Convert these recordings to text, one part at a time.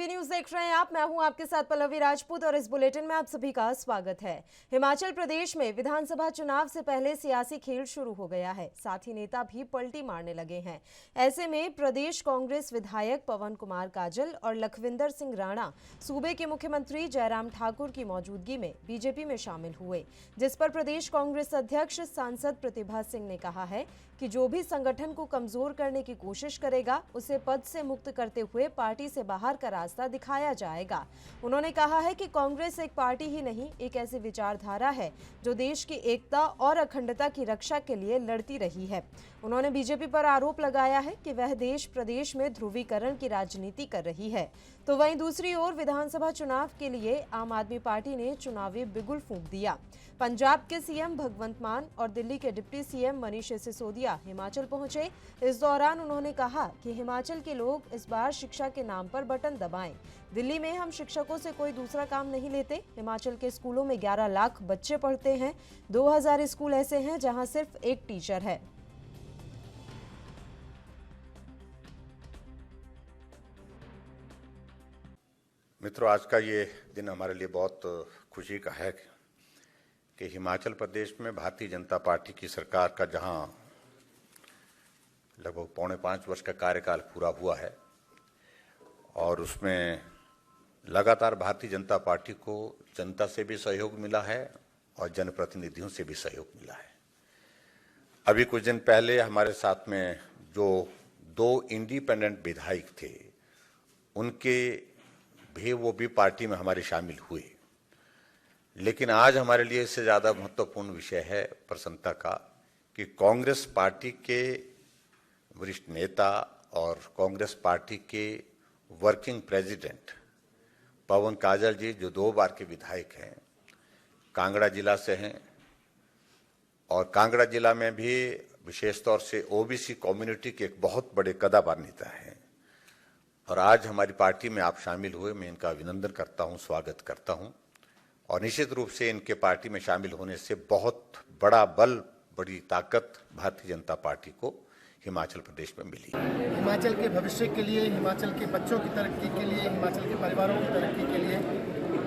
ABP news देख रहे हैं आप। मैं हूं आपके साथ पल्लवी राजपूत और इस बुलेटिन में आप सभी का स्वागत है। हिमाचल प्रदेश में विधानसभा चुनाव से पहले सियासी खेल शुरू हो गया है, साथ ही नेता भी पलटी मारने लगे हैं। ऐसे में प्रदेश कांग्रेस विधायक पवन कुमार काजल और लखविंदर सिंह राणा सूबे के मुख्यमंत्री जयराम ठाकुर की मौजूदगी में बीजेपी में शामिल हुए, जिस पर प्रदेश कांग्रेस अध्यक्ष सांसद प्रतिभा सिंह ने कहा है कि जो भी संगठन को कमजोर करने की कोशिश करेगा उसे पद से मुक्त करते हुए पार्टी से बाहर का रास्ता दिखाया जाएगा। उन्होंने कहा है कि कांग्रेस एक पार्टी ही नहीं, एक ऐसी विचारधारा है जो देश की एकता और अखंडता की रक्षा के लिए लड़ती रही है। उन्होंने बीजेपी पर आरोप लगाया है कि वह देश प्रदेश में ध्रुवीकरण की राजनीति कर रही है। तो वहीं दूसरी ओर विधानसभा चुनाव के लिए आम आदमी पार्टी ने चुनावी बिगुल फूंक दिया। पंजाब के सीएम भगवंत मान और दिल्ली के डिप्टी सीएम मनीष सिसोदिया हिमाचल पहुंचे। इस दौरान उन्होंने कहा कि हिमाचल के लोग इस बार शिक्षा के नाम पर बटन दबाएं। दिल्ली में हम शिक्षकों से कोई दूसरा काम नहीं लेते। हिमाचल के स्कूलों में 11 लाख बच्चे पढ़ते हैं। 2000 स्कूल ऐसे हैं जहां सिर्फ एक टीचर है। मित्रों, आज का ये दिन हमारे लिए बहुत खुशी का है कि हिमाचल प्रदेश में भारतीय जनता पार्टी की सरकार का जहां लगभग 4.5 वर्ष का कार्यकाल पूरा हुआ है और उसमें लगातार भारतीय जनता पार्टी को जनता से भी सहयोग मिला है और जनप्रतिनिधियों से भी सहयोग मिला है। अभी कुछ दिन पहले हमारे साथ में जो 2 इंडिपेंडेंट विधायक थे, उनके भी वो भी पार्टी में हमारे शामिल हुए। लेकिन आज हमारे लिए इससे ज़्यादा महत्वपूर्ण विषय है प्रसन्नता का कि कांग्रेस पार्टी के वरिष्ठ नेता और कांग्रेस पार्टी के वर्किंग प्रेसिडेंट पवन काजल जी, जो 2 बार के विधायक हैं, कांगड़ा जिला से हैं और कांगड़ा जिला में भी विशेष तौर से ओबीसी कम्युनिटी के एक बहुत बड़े कद्दावर नेता हैं और आज हमारी पार्टी में आप शामिल हुए। मैं इनका अभिनंदन करता हूं, स्वागत करता हूं और निश्चित रूप से इनके पार्टी में शामिल होने से बहुत बड़ा बल, बड़ी ताकत भारतीय जनता पार्टी को हिमाचल प्रदेश में मिली। हिमाचल के भविष्य के लिए, हिमाचल के बच्चों की तरक्की के लिए, हिमाचल के परिवारों की तरक्की के लिए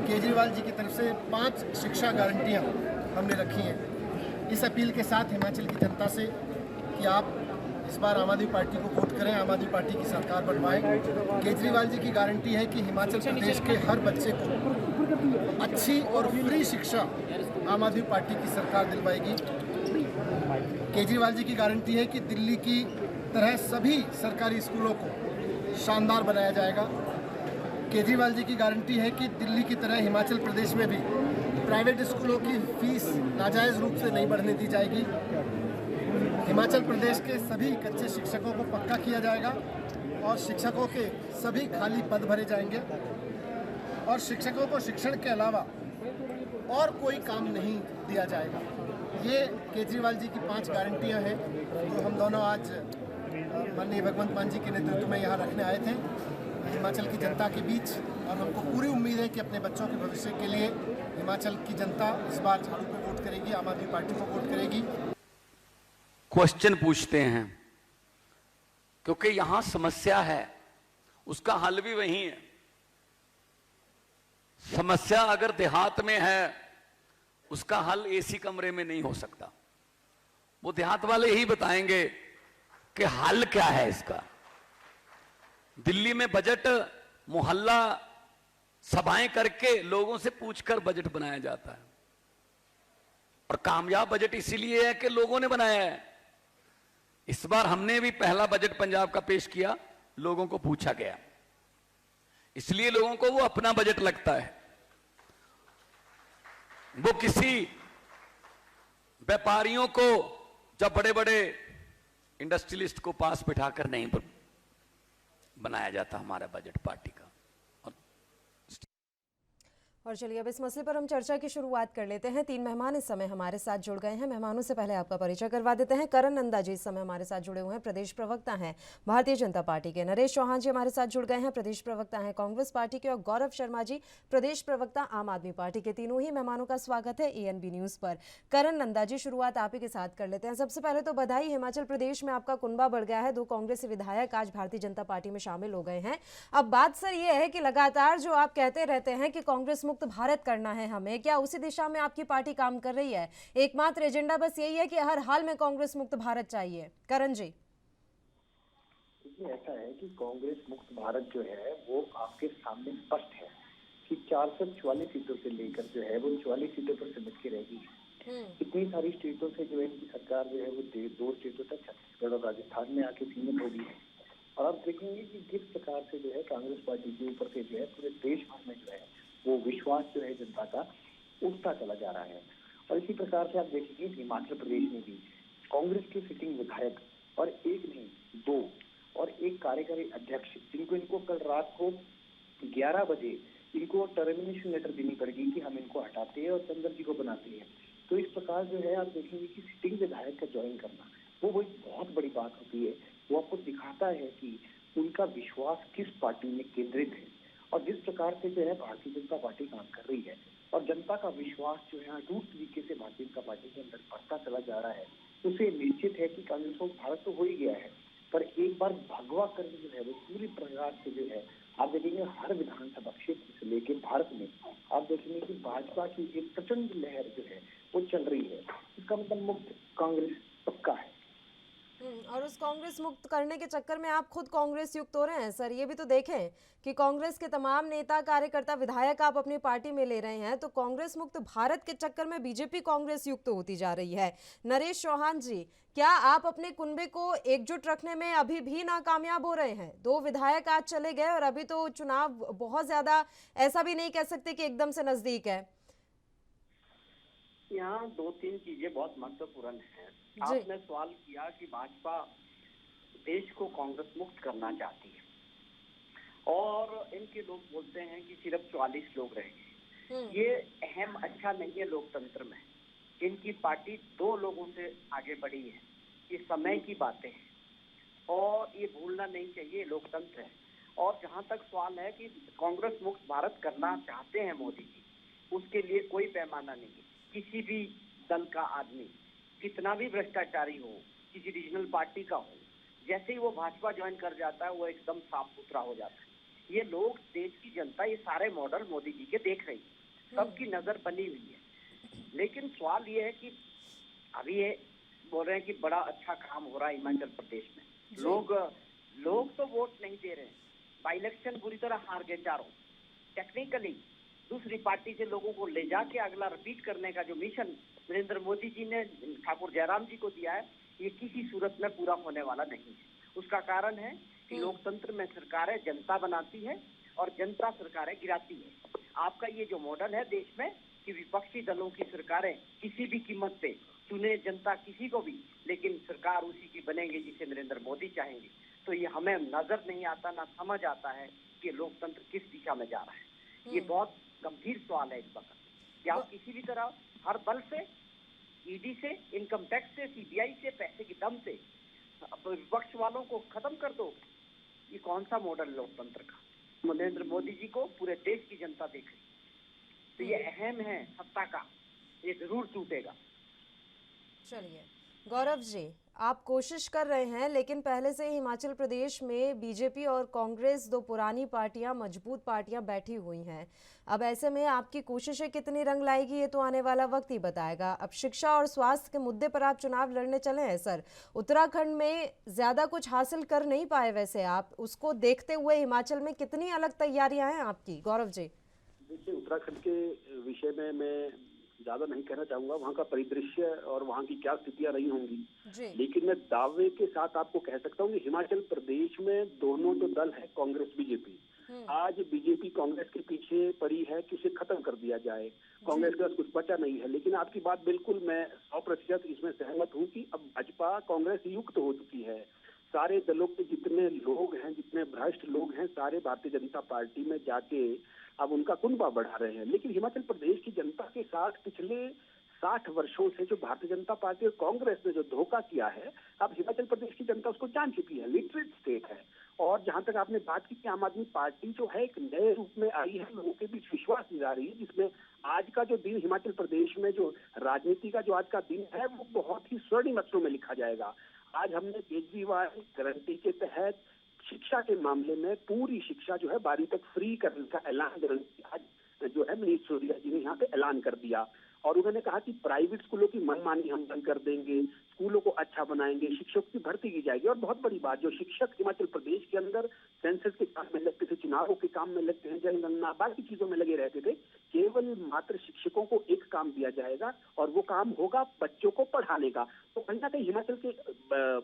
केजरीवाल जी की तरफ से 5 शिक्षा गारंटियां हमने रखी हैं। इस अपील के साथ हिमाचल की जनता से कि आप इस बार आम आदमी पार्टी को वोट करें, आम आदमी पार्टी की सरकार बनवाएं। केजरीवाल जी की गारंटी है कि हिमाचल प्रदेश के हर बच्चे को अच्छी और फ्री शिक्षा आम आदमी पार्टी की सरकार दिलवाएगी। केजरीवाल जी की गारंटी है कि दिल्ली की तरह सभी सरकारी स्कूलों को शानदार बनाया जाएगा। केजरीवाल जी की गारंटी है कि दिल्ली की तरह हिमाचल प्रदेश में भी प्राइवेट स्कूलों की फीस नाजायज़ रूप से नहीं बढ़ने दी जाएगी। हिमाचल प्रदेश के सभी कच्चे शिक्षकों को पक्का किया जाएगा और शिक्षकों के सभी खाली पद भरे जाएंगे और शिक्षकों को शिक्षण के अलावा और कोई काम नहीं दिया जाएगा। ये केजरीवाल जी की 5 गारंटियां हैं जो हम दोनों आज माननीय भगवंत मान जी के नेतृत्व में यहाँ रखने आए थे हिमाचल की जनता के बीच, और हमको पूरी उम्मीद है कि अपने बच्चों के भविष्य के लिए हिमाचल की जनता इस बार झाड़ू को वोट करेगी, आम आदमी पार्टी को वोट करेगी। क्वेश्चन पूछते हैं क्योंकि यहां समस्या है, उसका हल भी वही है। समस्या अगर देहात में है, उसका हल एसी कमरे में नहीं हो सकता। वो देहात वाले ही बताएंगे कि हल क्या है इसका। दिल्ली में बजट मोहल्ला सभाएं करके लोगों से पूछकर बजट बनाया जाता है और कामयाब बजट इसीलिए है कि लोगों ने बनाया है। इस बार हमने भी पहला बजट पंजाब का पेश किया, लोगों को पूछा गया, इसलिए लोगों को वो अपना बजट लगता है। वो किसी व्यापारियों को, जब बड़े बड़े इंडस्ट्रियलिस्ट को पास बिठाकर नहीं बनाया जाता हमारा बजट पार्टी का। और चलिए अब इस मसले पर हम चर्चा की शुरुआत कर लेते हैं। 3 मेहमान इस समय हमारे साथ जुड़ गए हैं। मेहमानों से पहले आपका परिचय करवा देते हैं। करण नंदा जी इस समय हमारे साथ जुड़े हुए हैं, प्रदेश प्रवक्ता हैं भारतीय जनता पार्टी के। नरेश चौहान जी हमारे साथ जुड़ गए हैं, प्रदेश प्रवक्ता हैं कांग्रेस पार्टी के। और गौरव शर्मा जी प्रदेश प्रवक्ता आम आदमी पार्टी के। तीनों ही मेहमानों का स्वागत है ENB न्यूज पर। करण नंदा जी, शुरुआत आप ही के साथ कर लेते हैं। सबसे पहले तो बधाई, हिमाचल प्रदेश में आपका कुनबा बढ़ गया है। 2 कांग्रेसी विधायक आज भारतीय जनता पार्टी में शामिल हो गए हैं। अब बात सर ये है कि लगातार जो आप कहते रहते हैं कि कांग्रेस मुक्त भारत करना है हमें, क्या उसी दिशा में आपकी पार्टी काम कर रही है? एकमात्र एजेंडा बस यही है कि हर हाल में कांग्रेस मुक्त भारत चाहिए? करण जी। देखिए, ऐसा है कि कांग्रेस मुक्त भारत जो है वो आपके सामने स्पष्ट है कि 444 सीटों से लेकर जो है वो 44 सीटों पर सिमट के रहेगी। इतनी सारी स्टेटों से जो है इनकी सरकार जो है वो 2 स्टेटों तक, छत्तीसगढ़ और राजस्थान में आके सीमित होगी है। और आप देखेंगे कि किस प्रकार से जो है कांग्रेस पार्टी के ऊपर से जो है पूरे देश भर में जो है वो विश्वास जो है जनता का उठता चला जा रहा है। और इसी प्रकार से आप देखेंगे हिमाचल प्रदेश में भी कांग्रेस के सिटिंग विधायक, और एक नहीं 2 और एक कार्यकारी अध्यक्ष, इनको कल रात को 11 बजे इनको टर्मिनेशन लेटर देनी पड़ेगी कि हम इनको हटाते हैं और चंद्र जी को बनाते हैं। तो इस प्रकार जो है आप देखेंगे कि सिटिंग विधायक का ज्वाइन करना वो बहुत बड़ी बात होती है। वो आपको दिखाता है कि उनका विश्वास किस पार्टी में केंद्रित है और जिस प्रकार से जो है भारतीय जनता पार्टी काम कर रही है और जनता का विश्वास जो है अटूट तरीके से भारतीय जनता पार्टी के अंदर बढ़ता चला जा रहा है, उसे निश्चित है कि कांग्रेस को भारत तो हो ही गया है, पर एक बार भगवा करके जो है वो पूरी प्रकार से जो है आप देखेंगे हर विधानसभा क्षेत्र से लेकर भारत में आप देखेंगे कि भाजपा की एक प्रचंड लहर जो है वो चल रही है। इसका मतलब मुक्त कांग्रेस पक्का है। और उस कांग्रेस मुक्त करने के चक्कर में आप खुद कांग्रेस युक्त हो रहे हैं सर। ये भी तो देखें कि कांग्रेस के तमाम नेता, कार्यकर्ता, विधायक आप अपनी पार्टी में ले रहे हैं, तो कांग्रेस मुक्त भारत के चक्कर में बीजेपी कांग्रेस युक्त होती जा रही है। नरेश चौहान जी, क्या आप अपने कुनबे को एकजुट रखने में अभी भी नाकामयाब हो रहे हैं? 2 विधायक आज चले गए और अभी तो चुनाव बहुत ज्यादा ऐसा भी नहीं कह सकते कि एकदम से नजदीक है। यहाँ 2-3 चीजें बहुत महत्वपूर्ण हैं। आपने सवाल किया कि भाजपा देश को कांग्रेस मुक्त करना चाहती है और इनके लोग बोलते हैं कि सिर्फ 44 लोग रहेंगे। ये अहम अच्छा नहीं है लोकतंत्र में। इनकी पार्टी 2 लोगों से आगे बढ़ी है, ये समय की बातें हैं और ये भूलना नहीं चाहिए, लोकतंत्र है। और जहाँ तक सवाल है कि कांग्रेस मुक्त भारत करना चाहते हैं मोदी जी, उसके लिए कोई पैमाना नहीं है। किसी भी दल का आदमी कितना भी भ्रष्टाचारी हो, किसी रीजनल पार्टी का हो, जैसे ही वो भाजपा ज्वाइन कर जाता है वो एकदम साफ सुथरा हो जाता है। ये लोग, देश की जनता, ये सारे मॉडल मोदी जी के देख रही है, सबकी नजर बनी हुई है। लेकिन सवाल ये है कि अभी ये बोल रहे हैं कि बड़ा अच्छा काम हो रहा है हिमाचल प्रदेश में। लोग तो वोट नहीं दे रहे हैं, बाई इलेक्शन बुरी तरह हार गए चारों। टेक्निकली दूसरी पार्टी से लोगों को ले जाके अगला रिपीट करने का जो मिशन नरेंद्र मोदी जी ने ठाकुर जयराम जी को दिया है, ये किसी सूरत में पूरा होने वाला नहीं है। उसका कारण है कि लोकतंत्र में सरकारें जनता बनाती है और जनता सरकारें गिराती है। आपका ये जो मॉडल है देश में कि विपक्षी दलों की सरकारें किसी भी कीमत पे चुने जनता किसी को भी, लेकिन सरकार उसी की बनेगी जिसे नरेंद्र मोदी चाहेंगे, तो ये हमें नजर नहीं आता, ना समझ आता है कि लोकतंत्र किस दिशा में जा रहा है। ये बहुत गंभीर सवाल है इस वक्त कि आप किसी भी तरह हर बल से, ईडी से, इनकम टैक्स से, सीबीआई से, पैसे की दम से विपक्ष वालों को खत्म कर दो। ये कौन सा मॉडल लोकतंत्र का? नरेंद्र मोदी जी को पूरे देश की जनता देख रही, तो ये अहम है सत्ता का, ये जरूर टूटेगा। चलिए गौरव जी, आप कोशिश कर रहे हैं, लेकिन पहले से हिमाचल प्रदेश में बीजेपी और कांग्रेस 2 पुरानी पार्टियां, मजबूत पार्टियां बैठी हुई हैं। अब ऐसे में आपकी कोशिशें कितनी रंग लाएगी ये तो आने वाला वक्त ही बताएगा। अब शिक्षा और स्वास्थ्य के मुद्दे पर आप चुनाव लड़ने चले हैं सर। उत्तराखंड में ज्यादा कुछ हासिल कर नहीं पाए वैसे आप, उसको देखते हुए हिमाचल में कितनी अलग तैयारियां हैं आपकी? गौरव जी। देखिए, उत्तराखंड के विषय में मैं ज्यादा नहीं कहना चाहूंगा, वहाँ का परिदृश्य और वहाँ की क्या स्थितियां रही होंगी, लेकिन मैं दावे के साथ आपको कह सकता हूँ कि हिमाचल प्रदेश में दोनों जो दल है, कांग्रेस बीजेपी, आज बीजेपी कांग्रेस के पीछे पड़ी है कि उसे खत्म कर दिया जाए। कांग्रेस के पास कुछ बचा नहीं है। लेकिन आपकी बात बिल्कुल मैं 100% इसमें सहमत हूँ कि अब भाजपा कांग्रेस युक्त हो चुकी है। सारे दलों के जितने लोग हैं, जितने भ्रष्ट लोग हैं, सारे भारतीय जनता पार्टी में जाके अब उनका कुनबा बढ़ा रहे हैं। लेकिन हिमाचल प्रदेश की जनता के साथ पिछले 60 वर्षों से जो भारतीय जनता पार्टी और कांग्रेस ने जो धोखा किया है, अब हिमाचल प्रदेश की जनता उसको जान चुकी है। लिटरेट स्टेट है। और जहां तक आपने बात की कि आम आदमी पार्टी जो है एक नए रूप में आई है, लोगों के बीच विश्वास दिला रही है, जिसमें आज का जो दिन हिमाचल प्रदेश में जो राजनीति का जो आज का दिन है वो बहुत ही स्वर्णिम अक्षरों में लिखा जाएगा। आज हमने केजरीवाल गारंटी के तहत शिक्षा के मामले में पूरी शिक्षा जो है 12वीं तक फ्री करने का ऐलान आज जो है मनीष सिसोदिया जी ने यहाँ पे ऐलान कर दिया। और उन्होंने कहा कि प्राइवेट स्कूलों की मनमानी हम बंद कर देंगे, स्कूलों को अच्छा बनाएंगे, शिक्षकों की भर्ती की जाएगी। और बहुत बड़ी बात, जो शिक्षक हिमाचल प्रदेश के अंदर सेंसस के काम में लगते थे, चुनावों के काम में लगते हैं, जनगणना बाकी चीजों में लगे रहते थे, केवल मात्र शिक्षकों को एक काम दिया जाएगा और वो काम होगा बच्चों को पढ़ाने का। तो कहीं ना कहीं हिमाचल के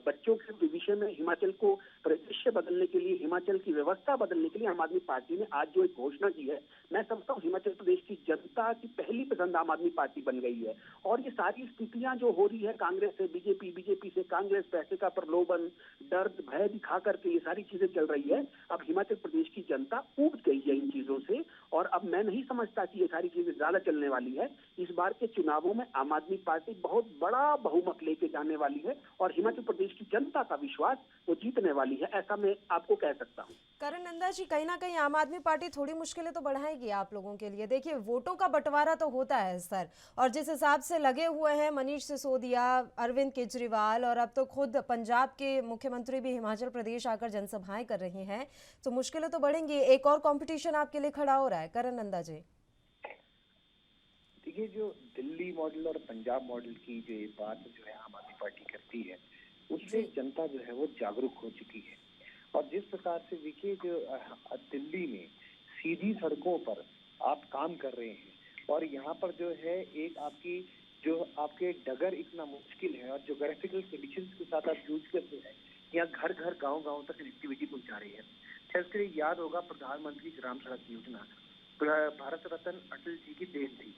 बच्चों के विषय में हिमाचल को परिदृश्य बदलने के लिए, हिमाचल की व्यवस्था बदलने के लिए आम आदमी पार्टी ने आज जो एक घोषणा की है, मैं समझता हूँ हिमाचल प्रदेश की जनता की पहली पसंद आम आदमी पार्टी बन गई है। और ये सारी स्थितियां जो हो रही है कांग्रेस से बीजेपी, बीजेपी से कांग्रेस, पैसे का प्रलोभन, दर्द, भय दिखा करके ये सारी चीजें चल रही है। अब हिमाचल प्रदेश की जनता ऊब गई है इन चीजों से। और अब मैं नहीं समझता कि ये सारी चीजें ज्यादा चलने वाली है। इस बार के चुनावों में आम आदमी पार्टी बहुत बड़ा बहुमत लेके जाने वाली है और हिमाचल प्रदेश की जनता का विश्वास वो जीतने वाली है, ऐसा मैं आपको कह सकता हूँ। करण नंदा जी, कहीं ना कहीं आम आदमी पार्टी थोड़ी मुश्किलें तो बढ़ाएगी आप लोगों के लिए। देखिए, वोटों का बंटवारा तो होता है सर, और जिस हिसाब से लगे हुए हैं मनीष सिसोदिया, अरविंद केजरीवाल, और अब तो खुद पंजाब के मुख्यमंत्री भी हिमाचल प्रदेश आकर जनसभाएं कर रही हैं, तो मुश्किलें तो बढ़ेंगी। एक और कंपटीशन आपके लिए खड़ा हो रहा है। करण नंदा जी, देखिए, जो दिल्ली मॉडल और पंजाब मॉडल की जो ये बात जो है आम आदमी पार्टी करती है, उससे जनता जो है वो जागरूक हो चुकी है। और जिस प्रकार से देखिए, जो दिल्ली में सीधी सड़कों पर आप काम कर रहे हैं और यहाँ पर जो है एक आपकी जो आपके डगर इतना मुश्किल है और जो ग्राफिकल कंडीशंस के साथ आप यूज करते हैं, यहाँ घर घर गांव गांव तक कनेक्टिविटी पहुंचा रही है। खासकर याद होगा प्रधानमंत्री ग्राम सड़क योजना भारत रत्न अटल जी की देन थी,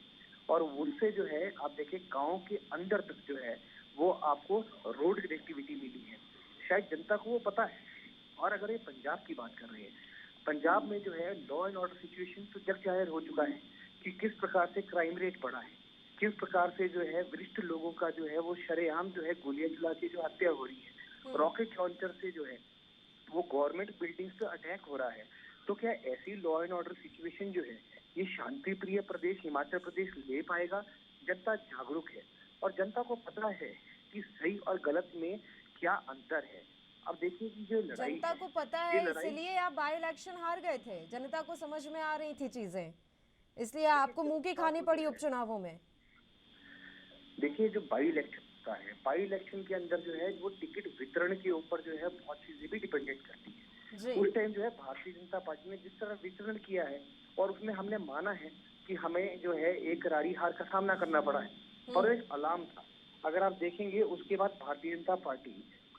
और उससे जो है आप देखिए गांव के अंदर तक जो है वो आपको रोड कनेक्टिविटी मिली है। शायद जनता को वो पता है। और अगर ये पंजाब की बात कर रहे हैं, पंजाब में जो है लॉ एंड ऑर्डर सिचुएशन तो जग जाहिर हो चुका है कि किस प्रकार से क्राइम रेट बढ़ा है, किस प्रकार से जो है वरिष्ठ लोगों का जो है वो शरेआम जो है गोलियां चला के जो हत्या हो रही है, रॉकेट लॉन्चर से जो है वो गवर्नमेंट बिल्डिंग्स पे अटैक हो रहा है। तो क्या ऐसी लॉ एंड ऑर्डर सिचुएशन जो है ये शांति प्रिय प्रदेश हिमाचल प्रदेश ले पाएगा? जनता जागरूक है और जनता को पता है कि सही और गलत में क्या अंतर है। अब देखिए कि जो लड़ाई जनता को पता है, इसलिए आप बाई इलेक्शन हार गए थे। जनता को समझ में आ रही थी चीजें, इसलिए आपको मुंह की खानी पड़ी उपचुनावों में। देखिए, जो बाई इलेक्शन का है, बाई इलेक्शन के अंदर जो है वो टिकट वितरण के ऊपर जो है बहुत चीजें भी डिपेंडेंट करती है। उस टाइम जो है भारतीय जनता पार्टी ने जिस तरह वितरण किया है और उसमें हमने माना है कि हमें जो है एक रारी हार का सामना करना पड़ा है और एक अलार्म था। अगर आप देखेंगे उसके बाद भारतीय जनता पार्टी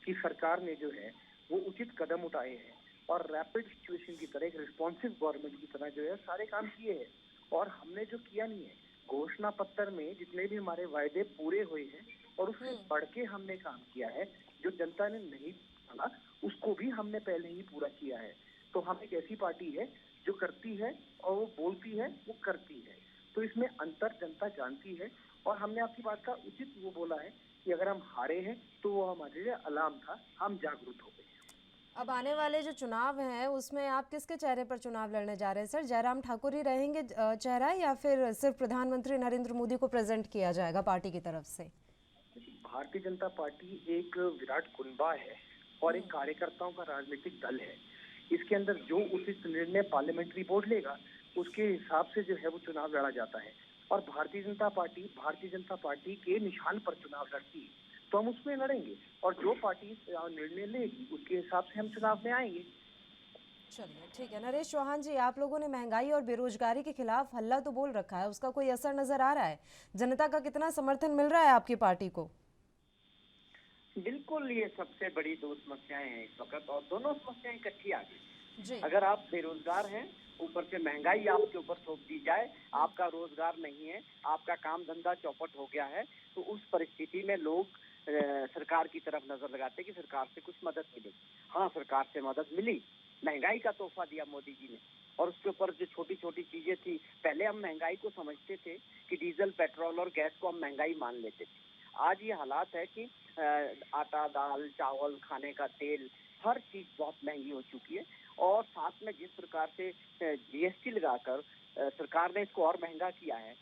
की सरकार ने जो है वो उचित कदम उठाए हैं और रैपिड सिचुएशन की तरह, एक रिस्पॉन्सिव गवर्नमेंट की तरह जो है सारे काम किए हैं। और हमने जो किया नहीं है, घोषणा पत्र में जितने भी हमारे वायदे पूरे हुए हैं और उससे बढ़ के हमने काम किया है, जो जनता ने नहीं माना उसको भी हमने पहले ही पूरा किया है। तो हम एक ऐसी पार्टी है जो करती है और वो बोलती है, वो करती है। तो इसमें अंतर जनता जानती है और हमने आपकी बात का उचित वो बोला है कि अगर हम हारे हैं तो वो हमारे लिए अलार्म था, हम जागरूक हो गए। अब आने वाले जो चुनाव हैं उसमें आप किसके चेहरे पर चुनाव लड़ने जा रहे हैं सर? जयराम ठाकुर ही रहेंगे चेहरा, या फिर सिर्फ प्रधानमंत्री नरेंद्र मोदी को प्रेजेंट किया जाएगा पार्टी की तरफ से? भारतीय जनता पार्टी एक विराट कुनबा है और एक कार्यकर्ताओं का राजनीतिक दल है। इसके अंदर जो उचित निर्णय पार्लियामेंट्री बोर्ड लेगा उसके हिसाब से जो है वो चुनाव लड़ा जाता है। और भारतीय जनता पार्टी के निशान पर चुनाव लड़ती है तो हम उसमें लड़ेंगे और जो पार्टी निर्णय लेगी उसके हिसाब से हम चुनाव में आएंगे। चलिए ठीक है। नरेश चौहान जी, आप लोगों ने महंगाई और बेरोजगारी के खिलाफ हल्ला तो बोल रखा है, उसका कोई असर नजर आ रहा है? जनता का कितना समर्थन मिल रहा है आपकी पार्टी को? बिल्कुल, ये सबसे बड़ी दो समस्याएं हैं इस वक्त और दोनों समस्याएं इकट्ठी आ गई। अगर आप बेरोजगार हैं, ऊपर से महंगाई आपके ऊपर थोप दी जाए, आपका रोजगार नहीं है, आपका काम धंधा चौपट हो गया है, तो उस परिस्थिति में लोग सरकार की तरफ नजर लगाते कि सरकार से कुछ मदद मिलेगी। हाँ, सरकार से मदद मिली, महंगाई का तोहफा दिया मोदी जी ने, और उसके ऊपर जो छोटी छोटी चीजें थी, पहले हम महंगाई को समझते थे कि डीजल, पेट्रोल और गैस को हम महंगाई मान लेते थे। आज ये हालात है कि आटा, दाल, चावल, खाने का तेल, हर चीज बहुत महंगी हो चुकी है। और साथ में जिस प्रकार से जीएसटी लगाकर सरकार ने इसको और महंगा किया है,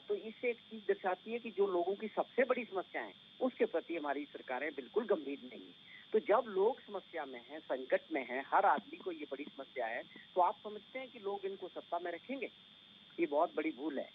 तो इससे एक चीज दर्शाती है कि जो लोगों की सबसे बड़ी समस्या है उसके प्रति हमारी सरकारें बिल्कुल गंभीर नहीं है। तो जब लोग समस्या में हैं, संकट में हैं, हर आदमी को ये बड़ी समस्या है, तो आप समझते हैं कि लोग इनको सत्ता में रखेंगे? ये बहुत बड़ी भूल है।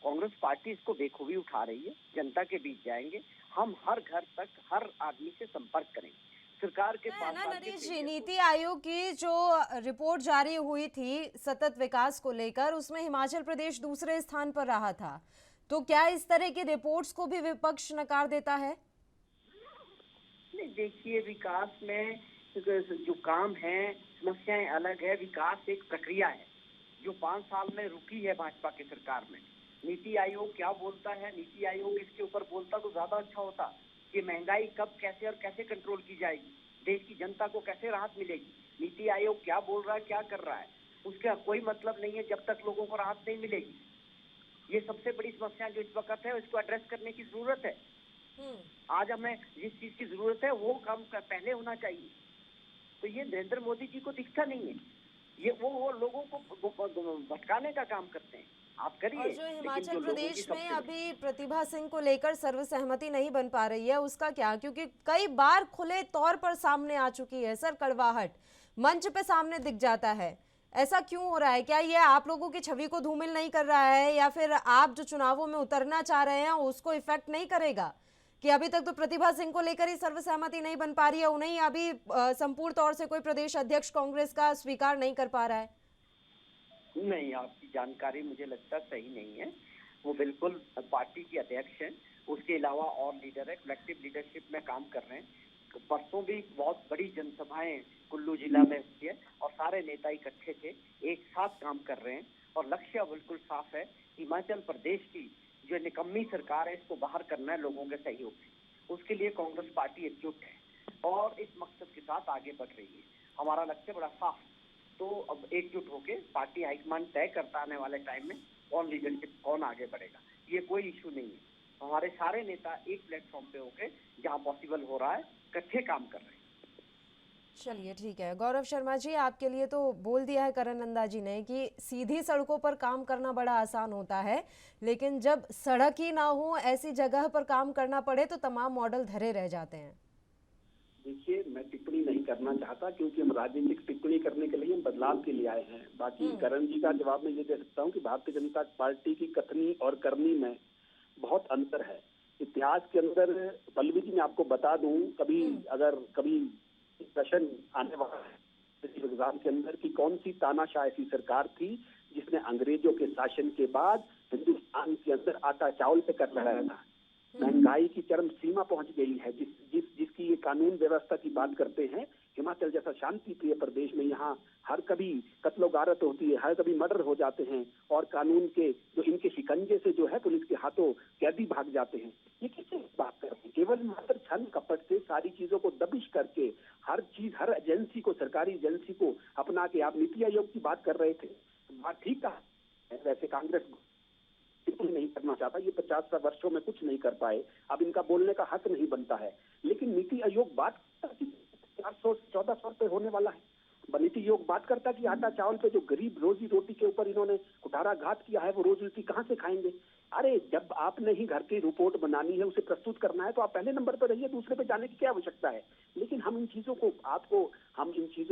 कांग्रेस पार्टी इसको बेखूबी उठा रही है, जनता के बीच जाएंगे, हम हर घर तक हर आदमी से संपर्क करेंगे। सरकार के पास ना नरेश जी, नीति आयोग की जो रिपोर्ट जारी हुई थी सतत विकास को लेकर, उसमें हिमाचल प्रदेश दूसरे स्थान पर रहा था, तो क्या इस तरह की रिपोर्ट्स को भी विपक्ष नकार देता है? नहीं, देखिए, विकास में जो काम है, समस्याएं अलग है। विकास एक प्रक्रिया है जो 5 साल में रुकी है भाजपा की सरकार में। नीति आयोग क्या बोलता है, नीति आयोग इसके ऊपर बोलता तो ज्यादा अच्छा होता कि महंगाई कब, कैसे और कैसे कंट्रोल की जाएगी, देश की जनता को कैसे राहत मिलेगी। नीति आयोग क्या बोल रहा है, क्या कर रहा है, उसका कोई मतलब नहीं है जब तक लोगों को राहत नहीं मिलेगी। ये सबसे बड़ी समस्या जो इस वक्त है, इसको एड्रेस करने की जरूरत है। आज हमें जिस चीज की जरूरत है वो काम पहले होना चाहिए। तो ये नरेंद्र मोदी जी को दिखता नहीं है, ये वो लोगों को भटकाने का काम करते हैं। आप करिए। और जो हिमाचल प्रदेश में अभी प्रतिभा सिंह को लेकर सर्वसहमति नहीं बन पा रही है, उसका क्या? क्योंकि कई बार खुले तौर पर सामने आ चुकी है सर, कड़वाहट मंच पे सामने दिख जाता है। ऐसा क्यों हो रहा है? क्या ये आप लोगों की छवि को धूमिल नहीं कर रहा है, या फिर आप जो चुनावों में उतरना चाह रहे हैं उसको इफेक्ट नहीं करेगा कि अभी तक तो प्रतिभा सिंह को लेकर ही सर्वसहमति नहीं बन पा रही है, उन्हें अभी संपूर्ण तौर से कोई प्रदेश अध्यक्ष कांग्रेस का स्वीकार नहीं कर पा रहा है? नहीं, आपकी जानकारी मुझे लगता सही नहीं है। वो बिल्कुल पार्टी के अध्यक्ष हैं, उसके अलावा और लीडर है, कलेक्टिव लीडरशिप में काम कर रहे हैं। परसों भी बहुत बड़ी जनसभाएं कुल्लू जिला में हुई है और सारे नेता इकट्ठे थे, एक साथ काम कर रहे हैं और लक्ष्य बिल्कुल साफ है। हिमाचल प्रदेश की जो निकम्मी सरकार है, इसको बाहर करना है लोगों के सहयोग से। उसके लिए कांग्रेस पार्टी एकजुट है और इस मकसद के साथ आगे बढ़ रही है। हमारा लक्ष्य बड़ा साफ, तो अब एकजुट होके पार्टी हाईकमान तय करता आने वाले टाइम में कौन लीडरशिप, कौन आगे बढ़ेगा। ये कोई इशू नहीं है। हमारे सारे नेता एक प्लेटफॉर्म पे होके जहां पॉसिबल हो रहा है इकट्ठे काम कर रहे हैं। चलिए ठीक है। गौरव शर्मा जी, आपके लिए तो बोल दिया है करण नंदा जी ने कि सीधी सड़कों पर काम करना बड़ा आसान होता है, लेकिन जब सड़क ही ना हो, ऐसी जगह पर काम करना पड़े तो तमाम मॉडल धरे रह जाते हैं। देखिए, मैं टिप्पणी नहीं करना चाहता क्योंकि हम राजनीतिक टिप्पणी करने के लिए, हम बदलाव के लिए आए हैं। बाकी करण जी का जवाब मैं ये दे सकता हूँ कि भारतीय जनता पार्टी की कथनी और करनी में बहुत अंतर है। इतिहास के अंदर पल्लवी जी मैं आपको बता दूं, कभी प्रश्न आने वाला है एग्जाम के अंदर कि कौन सी तानाशाह ऐसी सरकार थी जिसने अंग्रेजों के शासन के बाद हिंदुस्तान के अंदर आटा चावल पे कर लगाया था। महंगाई की चरम सीमा पहुंच गई है। जिसकी ये कानून व्यवस्था की बात करते हैं, हिमाचल जैसा शांति प्रिय प्रदेश में यहाँ हर कभी कत्लो गारत होती है, हर कभी मर्डर हो जाते हैं और कानून के जो इनके शिकंजे से जो है पुलिस के हाथों कैदी भाग जाते हैं। ये किससे बात कर रहे हैं? केवल मात्र छल कपट से सारी चीजों को दबिश करके हर चीज, हर एजेंसी को, सरकारी एजेंसी को अपना के आप नीति आयोग की बात कर रहे थे। बात ठीक कहा, वैसे कांग्रेस बिल्कुल नहीं करना चाहता। ये 50 वर्षों में कुछ नहीं कर पाए, अब इनका बोलने का हक नहीं बनता है। लेकिन नीति आयोग बात 400-1400 रुपए होने वाला है। नीति आयोग बात करता कि आटा चावल पे जो गरीब रोजी रोटी के ऊपर इन्होंने कुठाराघात किया है, वो रोजी रोटी कहाँ से खाएंगे? अरे जब आपने ही घर की रिपोर्ट बनानी है, उसे प्रस्तुत करना है, तो आप पहले नंबर पर रहिए, दूसरे पे जाने की क्या आवश्यकता है? लेकिन हम इन चीजों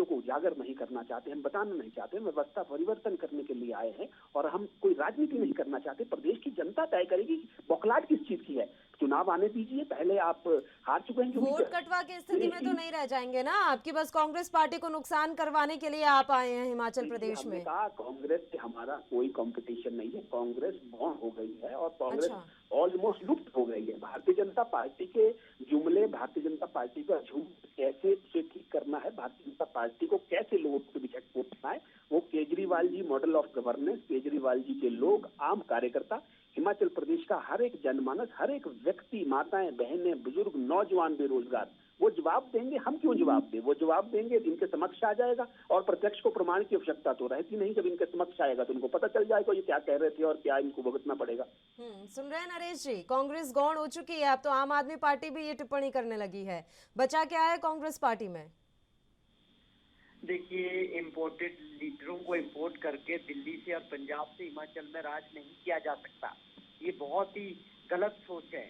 को उजागर नहीं करना चाहते, हम बताना नहीं चाहते। व्यवस्था परिवर्तन करने के लिए आए हैं और हम कोई राजनीति नहीं करना चाहते। प्रदेश की जनता तय करेगी बौखलाहट किस चीज की है। चुनाव आने दीजिए, पहले आप हार चुके हैं। वोट कटवा की स्थिति में तो नहीं रह जाएंगे ना आपकी, बस कांग्रेस पार्टी को नुकसान करवाने के लिए आप आए हैं हिमाचल प्रदेश में। कहा कांग्रेस से हमारा कोई कंपटीशन नहीं है, कांग्रेस बॉर्न हो गई है और कांग्रेस ऑलमोस्ट लुप्त हो गई है। भारतीय जनता पार्टी के जुमले, भारतीय जनता पार्टी का झूठ कैसे ठीक करना है, भारतीय जनता पार्टी को कैसे लोगों को बिछकना है, वो Kejriwal ji model of governance, Kejriwal ji के लोग, आम कार्यकर्ता हिमाचल प्रदेश का हर एक जनमानस, हर एक व्यक्ति, माताएं, बहनें, बुजुर्ग, नौजवान, बेरोजगार, वो जवाब देंगे। हम क्यों जवाब दें? वो जवाब देंगे, इनके समक्ष आ जाएगा, और प्रत्यक्ष को प्रमाण की आवश्यकता तो रहती नहीं। जब इनके समक्ष आएगा तो उनको पता चल जाएगा ये क्या कह रहे थे और क्या इनको भुगतना पड़ेगा। सुन रहे हैं नरेश जी, कांग्रेस गौण हो चुकी है, अब तो आम आदमी पार्टी भी ये टिप्पणी करने लगी है। बचा क्या है कांग्रेस पार्टी में? देखिए, इम्पोर्टेड लीडरों को इम्पोर्ट करके दिल्ली से और पंजाब से हिमाचल में राज नहीं किया जा सकता। ये बहुत ही गलत सोच है।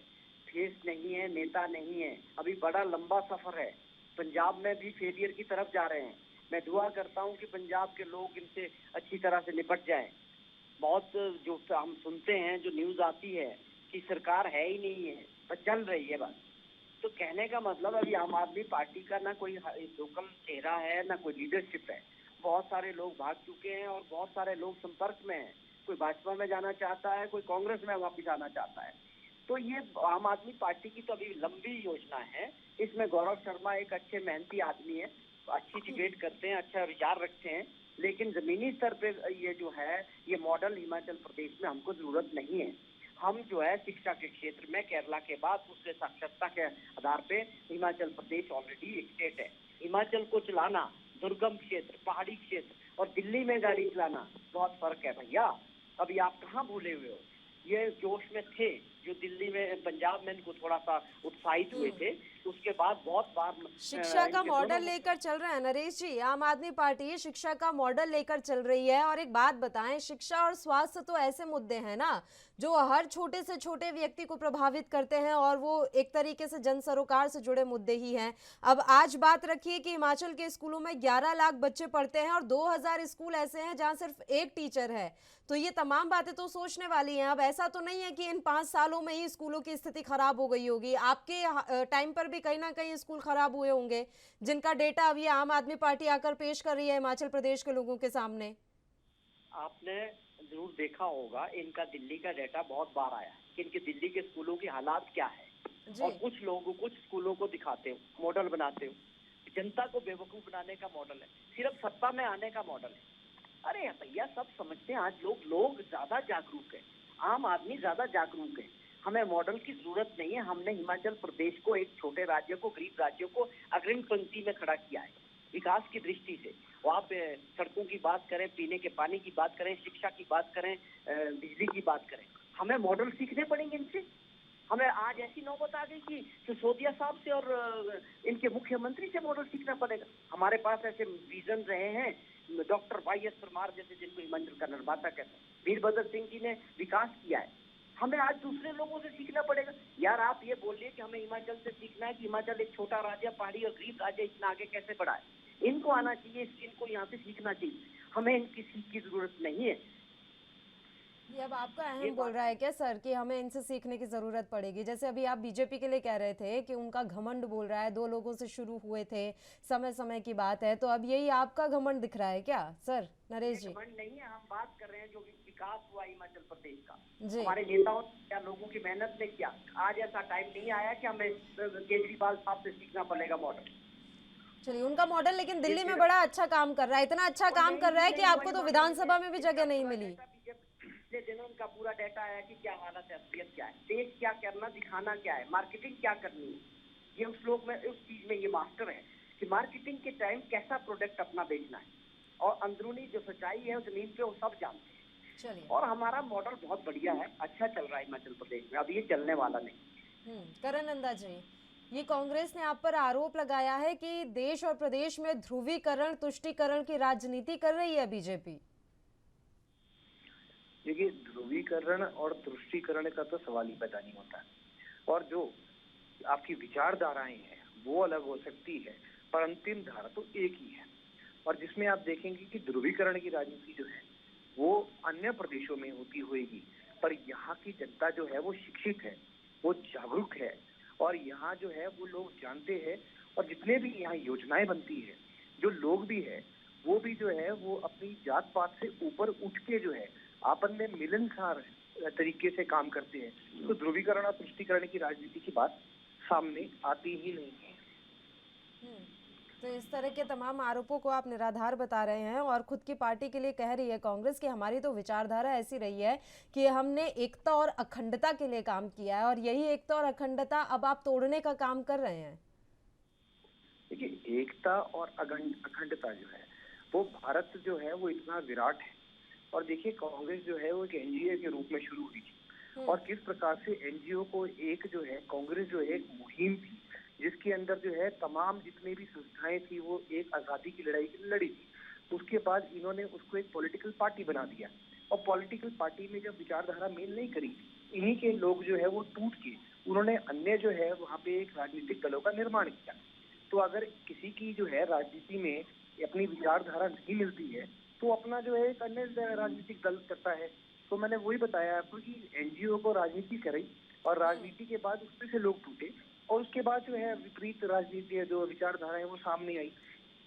फेस नहीं है, नेता नहीं है, अभी बड़ा लंबा सफर है। पंजाब में भी फेलियर की तरफ जा रहे हैं। मैं दुआ करता हूं कि पंजाब के लोग इनसे अच्छी तरह से निपट जाएं। बहुत जो हम सुनते हैं, जो न्यूज आती है कि सरकार है ही नहीं है, पर चल रही है बस। तो कहने का मतलब अभी आम आदमी पार्टी का ना कोई लोकल चेहरा है, ना कोई लीडरशिप है। बहुत सारे लोग भाग चुके हैं और बहुत सारे लोग संपर्क में हैं। कोई भाजपा में जाना चाहता है, कोई कांग्रेस में वापस आना चाहता है। तो ये आम आदमी पार्टी की तो अभी लंबी योजना है। इसमें गौरव शर्मा एक अच्छे मेहनती आदमी है, अच्छी डिबेट करते हैं, अच्छा विचार रखते हैं, लेकिन जमीनी स्तर पे ये जो है, ये मॉडल हिमाचल प्रदेश में हमको जरूरत नहीं है। हम जो है शिक्षा के क्षेत्र में केरला के बाद उससे साक्षरता के आधार पे हिमाचल प्रदेश ऑलरेडी एक स्टेट है। हिमाचल को चलाना दुर्गम क्षेत्र, पहाड़ी क्षेत्र और दिल्ली में गाड़ी चलाना बहुत फर्क है भैया। अभी आप कहाँ भूले हुए हो? ये जोश में थे जो दिल्ली में, पंजाब में इनको थोड़ा सा उत्साहित हुए थे, उसके बाद बहुत बार शिक्षा का मॉडल लेकर चल रहा है नरेश जी, आम आदमी पार्टी शिक्षा का मॉडल लेकर चल रही है। और एक बात बताएं, शिक्षा और स्वास्थ्य तो ऐसे मुद्दे हैं ना जो हर छोटे से छोटे व्यक्ति को प्रभावित करते हैं, और वो एक तरीके से जन सरोकार से जुड़े मुद्दे ही हैं। अब आज बात रखिए कि हिमाचल के स्कूलों में 11 लाख बच्चे पढ़ते हैं और 2000 स्कूल ऐसे हैं जहां सिर्फ एक टीचर है। तो ये तमाम बातें तो सोचने वाली हैं। अब ऐसा तो नहीं है कि इन 5 सालों में ही स्कूलों की स्थिति खराब हो गई होगी। आपके टाइम पर भी कहीं ना कहीं स्कूल खराब हुए होंगे, जिनका डेटा अब ये आम आदमी पार्टी आकर पेश कर रही है हिमाचल प्रदेश के लोगों के सामने। आपने जरूर देखा होगा, इनका दिल्ली का डेटा बहुत बार आया कि इनके दिल्ली के स्कूलों की हालात क्या है। और कुछ लोगों, कुछ स्कूलों को दिखाते हो, मॉडल बनाते हो, जनता को बेवकूफ बनाने का मॉडल है, सिर्फ सत्ता में आने का मॉडल है। अरे भैया, सब समझते हैं, आज लोग ज्यादा जागरूक है, आम आदमी ज्यादा जागरूक है। हमें मॉडल की जरूरत नहीं है। हमने हिमाचल प्रदेश को, एक छोटे राज्य को, गरीब राज्य को अग्रिम पंक्ति में खड़ा किया है विकास की दृष्टि से। वहाँ पे सड़कों की बात करें, पीने के पानी की बात करें, शिक्षा की बात करें, बिजली की बात करें, हमें मॉडल सीखने पड़ेंगे इनसे। हमें आज ऐसी नौबत आ गई कि सिसोदिया साहब से और इनके मुख्यमंत्री से मॉडल सीखना पड़ेगा। हमारे पास ऐसे विजन रहे हैं, डॉक्टर YS परमार जैसे, जिनको हिमाचल का निर्माता कहते हैं, वीरभद्र सिंह जी ने विकास किया है। हमें आज दूसरे लोगों से सीखना पड़ेगा। यार, आप ये बोलिए कि हमें हिमाचल से सीखना है कि हिमाचल एक छोटा राज्य, पहाड़ी और गरीब राज्य, इतना आगे कैसे बढ़ा है। इनको आना चाहिए, इनको यहाँ से सीखना चाहिए। हमें इनकी सीख की जरूरत नहीं है। ये अब आपका अहम बोल रहा है क्या सर कि हमें इनसे सीखने की जरूरत पड़ेगी? जैसे अभी आप बीजेपी के लिए कह रहे थे कि उनका घमंड बोल रहा है, 2 लोगों से शुरू हुए थे, समय समय की बात है, तो अब यही आपका घमंड दिख रहा है क्या सर? नरेश जी, घमंड नहीं है, हम बात कर रहे हैं जो विकास हुआ हिमाचल प्रदेश का, जी, हमारे नेताओं या लोगों की मेहनत ने किया। आज ऐसा टाइम नहीं आया कि हमें केजरीवाल साहब से सीखना पड़ेगा मॉडल। चलिए, उनका मॉडल लेकिन दिल्ली में बड़ा अच्छा काम कर रहा है, इतना अच्छा काम कर रहा है कि आपको तो विधानसभा में भी जगह नहीं मिली। पिछले दिनों उनका पूरा डेटा आया कि क्या हालत है, असलियत क्या है, देश क्या करना, दिखाना क्या है, मार्केटिंग क्या करनी है। ये उस लोग में, उस चीज में ये मास्टर है कि मार्केटिंग के टाइम कैसा प्रोडक्ट अपना बेचना है, और अंदरूनी जो सच्चाई है जमीन पे वो सब जानते हैं। चलिए, और हमारा मॉडल बहुत बढ़िया है, अच्छा चल रहा है हिमाचल प्रदेश में, अब ये चलने वाला नहीं। करण नंदा जी, ये कांग्रेस ने आप पर आरोप लगाया है कि देश और प्रदेश में ध्रुवीकरण, तुष्टीकरण की राजनीति कर रही है बीजेपी। देखिए, ध्रुवीकरण और तुष्टीकरण का तो सवाल ही पैदा नहीं होता, और जो आपकी विचारधाराएं हैं वो अलग हो सकती है, पर अंतिम धारा तो एक ही है। और जिसमें आप देखेंगे कि ध्रुवीकरण की राजनीति जो है वो अन्य प्रदेशों में होती होगी, पर यहाँ की जनता जो है वो शिक्षित है, वो जागरूक है, और यहाँ जो है वो लोग जानते हैं। और जितने भी यहाँ योजनाएं बनती है, जो लोग भी है वो भी जो है वो अपनी जात पात से ऊपर उठ के जो है आपन में मिलनसार तरीके से काम करते हैं। तो ध्रुवीकरण और तुष्टीकरण की राजनीति की बात सामने आती ही नहीं है। तो इस तरह के तमाम आरोपों को आप निराधार बता रहे हैं और खुद की पार्टी के लिए कह रही है कांग्रेस कि हमारी तो विचारधारा ऐसी रही है कि हमने एकता और अखंडता के लिए काम किया है और यही एकता और अखंडता अब आप तोड़ने का काम कर रहे हैं। देखिए, एकता और अखंडता जो है वो भारत जो है वो इतना विराट है। और देखिए, कांग्रेस जो है वो एक एनजीओ के रूप में शुरू हुई थी और किस प्रकार से एनजीओ को एक जो है कांग्रेस जो है एक मुहिम थी जिसके अंदर जो है तमाम जितनी भी संस्थाएं थी वो एक आजादी की लड़ाई की लड़ी थी। उसके बाद इन्होंने उसको एक पॉलिटिकल पार्टी बना दिया और पॉलिटिकल पार्टी में जब विचारधारा मेल नहीं करी, इन्हीं के लोग जो है वो टूट के उन्होंने अन्य जो है वहाँ पे एक राजनीतिक दलों का निर्माण किया। तो अगर किसी की जो है राजनीति में अपनी विचारधारा नहीं मिलती है तो अपना जो है एक अन्य राजनीतिक दल करता है। तो मैंने वही बताया आपको कि एनजीओ को राजनीति करी और राजनीति के बाद उसमें से लोग टूटे और उसके बाद जो है विपरीत राजनीति जो विचारधारा है वो सामने आई।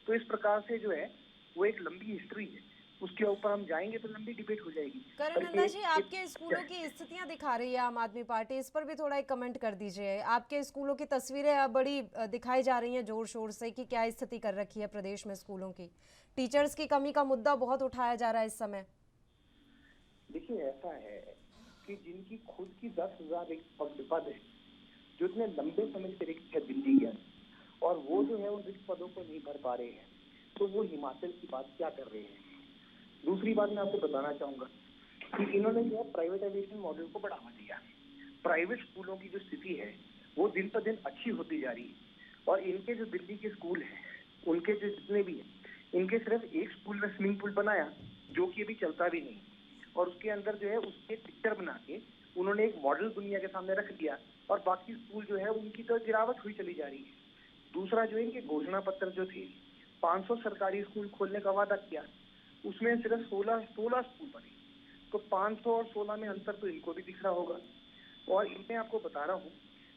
तो इस प्रकार से जो है वो एक लंबी हिस्ट्री है, उसके ऊपर हम जाएंगे तो लंबी डिबेट हो जाएगी। करण नंदा जी, आपके स्कूलों की स्थितियां दिखा रही है आम आदमी पार्टी, इस पर भी थोड़ा एक कमेंट कर दीजिए। आपके स्कूलों की तस्वीरें अब बड़ी दिखाई जा रही हैं जोर शोर से कि क्या स्थिति कर रखी है प्रदेश में स्कूलों की। टीचर्स की कमी का मुद्दा बहुत उठाया जा रहा है इस समय। देखिए, ऐसा है कि जिनकी खुद की 10,000 पद है, जो इतने लंबे समय से रिक्त है दिल्ली के अंदर, और वो जो है उन रिक्त पदों को नहीं भर पा रहे हैं, तो वो हिमाचल की बात क्या कर रहे हैं। दूसरी बात मैं आपको बताना चाहूंगा कि इन्होंने जो है प्राइवेटाइजेशन मॉडल को बढ़ावा दिया। प्राइवेट स्कूलों की जो स्थिति है वो दिन पर दिन अच्छी होती जा रही है और इनके जो दिल्ली के स्कूल हैं उनके जो जितने भी हैं, इनके सिर्फ एक स्कूल में स्विमिंग पूल बनाया जो कि अभी चलता भी नहीं और उसके अंदर जो है उसके पिक्चर बना के उन्होंने एक मॉडल दुनिया के सामने रख दिया और बाकी स्कूल जो है उनकी तो गिरावट हुई चली जा रही है। दूसरा जो है इनके घोषणा पत्र जो थे, 500 सरकारी स्कूल खोलने का वादा किया, उसमें सिर्फ 16 स्कूल बने। तो 500 और 16 में अंतर तो इनको भी दिख रहा होगा। और इनमें आपको बता रहा हूँ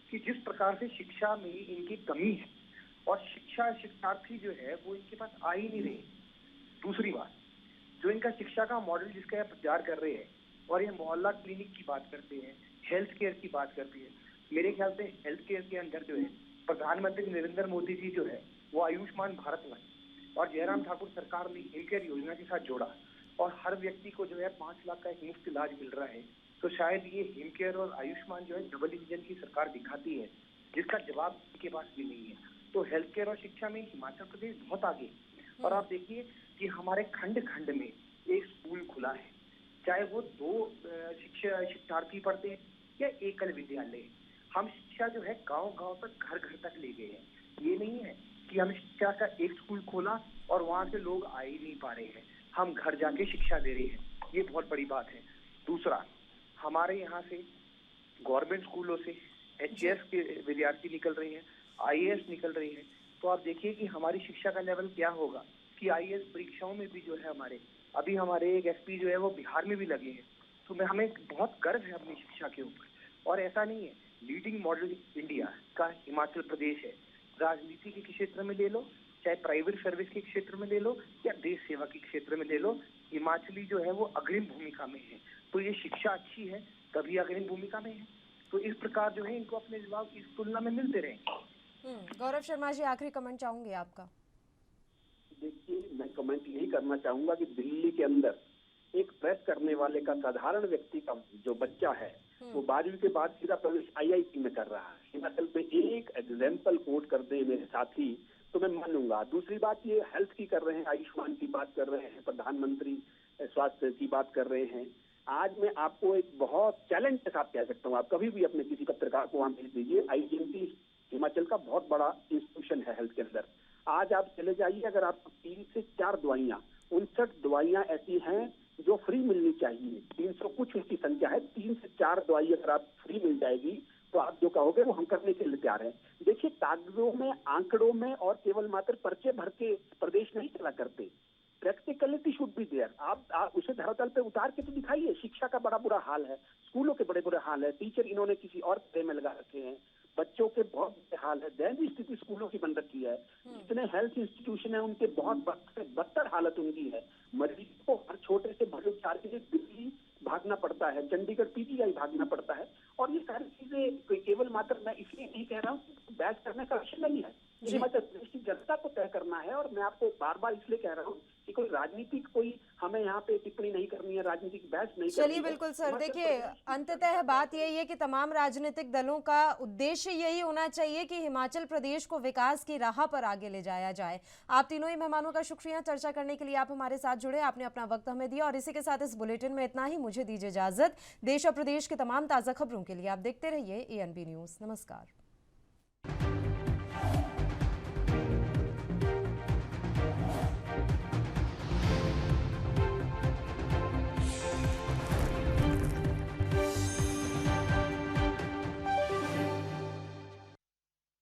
कि जिस प्रकार से शिक्षा में इनकी कमी है और शिक्षार्थी जो है वो इनके पास आ ही नहीं रहे। दूसरी बात, जो इनका शिक्षा का मॉडल जिसका प्रचार कर रहे हैं और ये मोहल्ला क्लिनिक की बात करते हैं, हेल्थ केयर की बात करते हैं, मेरे ख्याल से हेल्थ केयर के अंदर जो है प्रधानमंत्री नरेंद्र मोदी जी जो है वो आयुष्मान भारत लाए और जयराम ठाकुर सरकार ने हिमकेयर योजना के साथ जोड़ा और हर व्यक्ति को जो है 5 लाख का एक मुफ्त इलाज मिल रहा है। तो शायद ये हिमकेयर और आयुष्मान जो है डबल इंजन की सरकार दिखाती है जिसका जवाब इनके पास भी नहीं है। तो हेल्थ केयर और शिक्षा में हिमाचल प्रदेश बहुत आगे। और आप देखिए कि हमारे खंड खंड में एक स्कूल खुला है, चाहे वो 2 शिक्षार्थी पढ़ते हैं या एकल विद्यालय। हम शिक्षा जो है गांव गांव तक घर घर तक ले गए हैं। ये नहीं है कि हम शिक्षा का एक स्कूल खोला और वहां से लोग आ ही नहीं पा रहे हैं, हम घर जाके शिक्षा दे रहे हैं, ये बहुत बड़ी बात है। दूसरा, हमारे यहाँ से गवर्नमेंट स्कूलों से एचएस के विद्यार्थी निकल रहे हैं, आईएएस निकल रहे हैं। तो आप देखिए कि हमारी शिक्षा का लेवल क्या होगा कि आईएएस परीक्षाओं में भी जो है अभी हमारे एक एसपी जो है वो बिहार में भी लगे हैं। तो हमें बहुत गर्व है अपनी शिक्षा के ऊपर। और ऐसा नहीं है, लीडिंग मॉडल इंडिया का हिमाचल प्रदेश है। राजनीति के क्षेत्र में ले लो, चाहे प्राइवेट सर्विस के क्षेत्र में ले लो या देश सेवा के क्षेत्र में ले लो, हिमाचली जो है वो अग्रिम भूमिका में है। तो ये शिक्षा अच्छी है तभी अग्रिम भूमिका में है। तो इस प्रकार जो है इनको अपने जवाब इस तुलना में मिलते रहे। गौरव शर्मा जी, आखिरी कमेंट चाहूंगी आपका। देखिए, मैं कमेंट यही करना चाहूंगा कि दिल्ली के अंदर एक प्रेस करने वाले का साधारण व्यक्ति का जो बच्चा है वो 12वीं के बाद सीधा प्रवेश आईआईटी में कर रहा है। हिमाचल पे एक एग्जाम्पल कोट कर दे मेरे साथी तो मैं मानूंगा। दूसरी बात, ये हेल्थ की कर रहे हैं, आयुष्मान की बात कर रहे हैं, प्रधानमंत्री स्वास्थ्य की बात कर रहे हैं। आज मैं आपको एक बहुत चैलेंज के साथ कह सकता हूँ, आप कभी भी अपने किसी पत्रकार को वहां भेज दीजिए, आईजीएमसी हिमाचल का बहुत बड़ा इंस्टीट्यूशन है हेल्थ के अंदर। आज आप चले जाइए, अगर आपको 3 से 4 दवाइयाँ, 59 दवाइयाँ ऐसी हैं जो फ्री मिलनी चाहिए, 300 कुछ उसकी संख्या है, 3 से 4 दवाई अगर आप फ्री मिल जाएगी तो आप जो कहोगे वो हम करने के लिए तैयार हैं। देखिए, कागजों में, आंकड़ों में और केवल मात्र पर्चे भर के प्रदेश नहीं चला करते। Practicality should be there. आप उसे धरातल पे उतार के तो दिखाइए। शिक्षा का बड़ा बुरा हाल है, स्कूलों के बड़े बुरे हाल है, टीचर इन्होंने किसी और पदे में लगा रखे हैं, बच्चों के बहुत बुरे हाल है, दयनीय स्थिति स्कूलों की बन रखी है। जितने हेल्थ इंस्टीट्यूशन है उनके बहुत बदतर हालत उनकी है। मरीज को हर छोटे से बड़े उपचार के लिए दिल्ली भागना पड़ता है, चंडीगढ़ पीजीआई भागना पड़ता है। और ये सारी चीजें केवल मात्र मैं इसलिए नहीं कह रहा हूँ, बहस करने का विषय नहीं है। हिमाचल प्रदेश की जनता को तय करना आपको बार बार इसलिए कह रहा हूँ कि कोई राजनीतिक हमें यहाँ पे टिप्पणी नहीं करनी है, राजनीतिक बहस नहीं करनी है। चलिए बिल्कुल सर, देखिए अंततः बात यही है कि तमाम राजनीतिक दलों का उद्देश्य यही होना चाहिए कि हिमाचल प्रदेश को विकास की राह पर आगे ले जाया जाए। आप तीनों ही मेहमानों का शुक्रिया चर्चा करने के लिए, आप हमारे साथ जुड़े, आपने अपना वक्त हमें दिया। और इसी के साथ इस बुलेटिन में इतना ही। मुझे दीजिए इजाजत। देश और प्रदेश की तमाम ताज़ा खबरों के लिए आप देखते रहिए ANB न्यूज़। नमस्कार।